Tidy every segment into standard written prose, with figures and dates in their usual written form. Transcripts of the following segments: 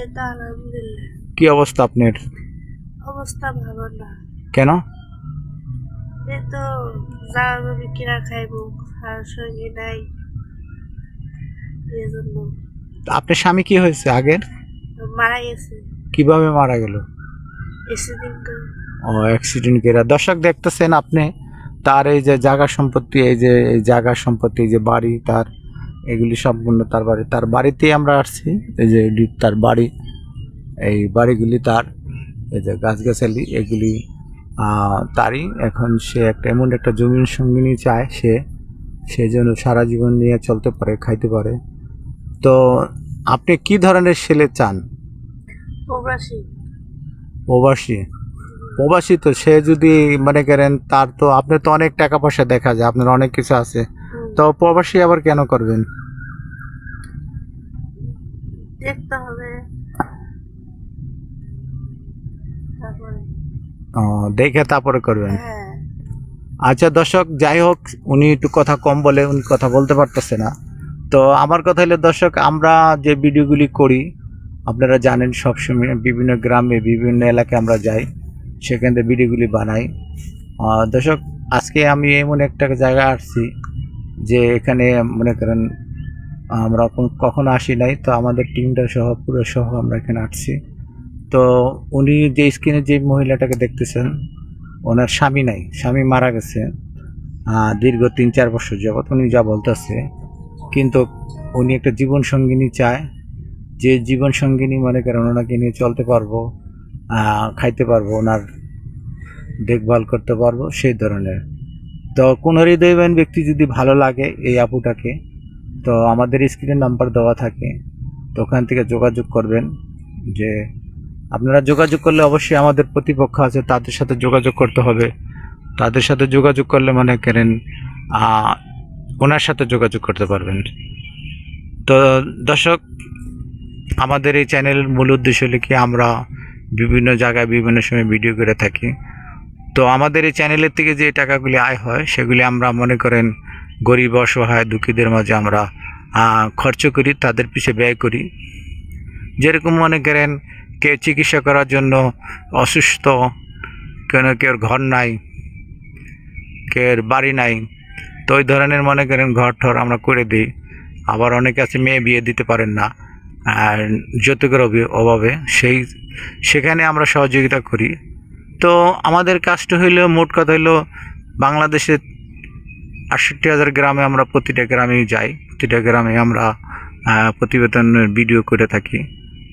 এটা আলহামদুলিল্লাহ। কি অবস্থা আপনার? অবস্থা ভালো না। কেন? এই তো জামা জমি কিনা খাইবো, আর সঙ্গে নাই, এই জন্য আপনার স্বামী কি হয়েছে আগের? মারা গেছে কিভাবে মারা গেল? এসিদিন করে। ও অ্যাক্সিডেন্ট করে। দর্শক দেখতেছেন আপনি, তার এই যে জায়গা সম্পত্তি, এই যে এই জায়গা সম্পত্তি, এই যে বাড়ি তার, এগুলি সম্পূর্ণ তার বাড়ি। তার বাড়িতেই আমরা আসছি। এই যে তার বাড়ি, এই বাড়িগুলি তার, এই যে গাছগাছালি এগুলি তারই। এখন সে একটা এমন একটা জমির সঙ্গিনী চায়, সে যেন সারা জীবন নিয়ে চলতে পারে, খাইতে পারে। তো আপনি কি ধরনের ছেলে চান? প্রবাসী। প্রবাসী? প্রবাসী তো সে যদি মনে করেন, তার তো আপনার তো অনেক টাকা পয়সা দেখা যায়, আপনার অনেক কিছু আছে, তো প্রবাসী আবার কেন করবেন? দেখতে হবে তারপরে। ও, দেখে তারপরে করবেন। হ্যাঁ। আচ্ছা দর্শক, যাই হোক, উনি একটু কথা কম বলে, উনি কথা বলতে পারতেছে না। তো আমার কথা হলো দর্শক, আমরা যে ভিডিওগুলি করি আপনারা জানেন, সবসময় বিভিন্ন গ্রামে বিভিন্ন এলাকায় আমরা যাই, সেখান থেকে ভিডিওগুলি বানাই। দর্শক, আজকে আমি এমন একটা জায়গায় আসছি যে এখানে মনে করেন আমরা কখনো আসি নাই, তো আমাদের টিমটা সহ পুরো সহ আমরা এখানে আসছি। তো উনি যে স্ক্রিনে যে মহিলাটাকে দেখতেছেন, ওনার স্বামী নাই, স্বামী মারা গেছে দীর্ঘ 3-4 বছর যাবৎ, উনি যা বলতেছে। কিন্তু উনি একটা জীবন সঙ্গিনী চায়, যে জীবন সঙ্গিনী মনে করেন ওনাকে নিয়ে চলতে পারবো, খাইতে পারবো, ওনার দেখভাল করতে পারবো, সেই ধরনের। তো কোনো হৃদয়বান ব্যক্তি যদি ভালো লাগে এই আপুটাকে, তো আমাদের স্ক্রিনে নাম্বার দেওয়া থাকে, তো ওখান থেকে যোগাযোগ করবেন। যে আপনারা যোগাযোগ করলে অবশ্যই আমাদের প্রতিপক্ষ আছে, তাদের সাথে যোগাযোগ করতে হবে। তাদের সাথে যোগাযোগ করলে মনে করেন ওনার সাথে যোগাযোগ করতে পারবেন। তো দর্শক, আমাদের এই চ্যানেলের মূল উদ্দেশ্য হলো কি, আমরা বিভিন্ন জায়গায় বিভিন্ন সময় ভিডিও করে থাকি। তো আমাদের এই চ্যানেলের থেকে যে টাকাগুলি আয় হয়, সেগুলি আমরা মনে করেন গরিব, অসহায়, দুঃখীদের মাঝে আমরা খরচ করি, তাদের পিছিয়ে ব্যয় করি। যেরকম মনে করেন কেউ চিকিৎসা করার জন্য অসুস্থ, কেউ ঘর নাই, কেউ বাড়ি নাই, তো ওই ধরনের মনে করেন ঘর ঠর আমরা করে দিই। আবার অনেকে আছে মেয়ে বিয়ে দিতে পারেন না, আর যৌতুকের অভাবে, সেখানে আমরা সহযোগিতা করি। তো আমাদের কাজটা হইলো, মোট কথা হইলো, বাংলাদেশের 68,000 গ্রামে আমরা প্রতিটা গ্রামেই যাই, প্রতিটা গ্রামে আমরা প্রতিবেদনের ভিডিও করে থাকি।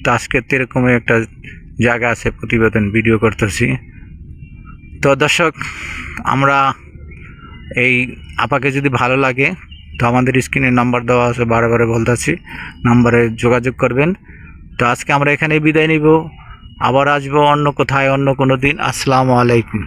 তো আজকে এরকমই একটা জায়গা আছে, প্রতিবেদন ভিডিও করতেছি। তো দর্শক, আমরা এই আপাকে যদি ভালো লাগে, তো আমাদের স্ক্রিনে নাম্বার দেওয়া আছে, বারে বলতেছি, নাম্বারে যোগাযোগ করবেন। তো আজকে আমরা এখানেই বিদায় নিব, আবার আসবো অন্য কোথায়, অন্য কোনো দিন। আসসালামু আলাইকুম।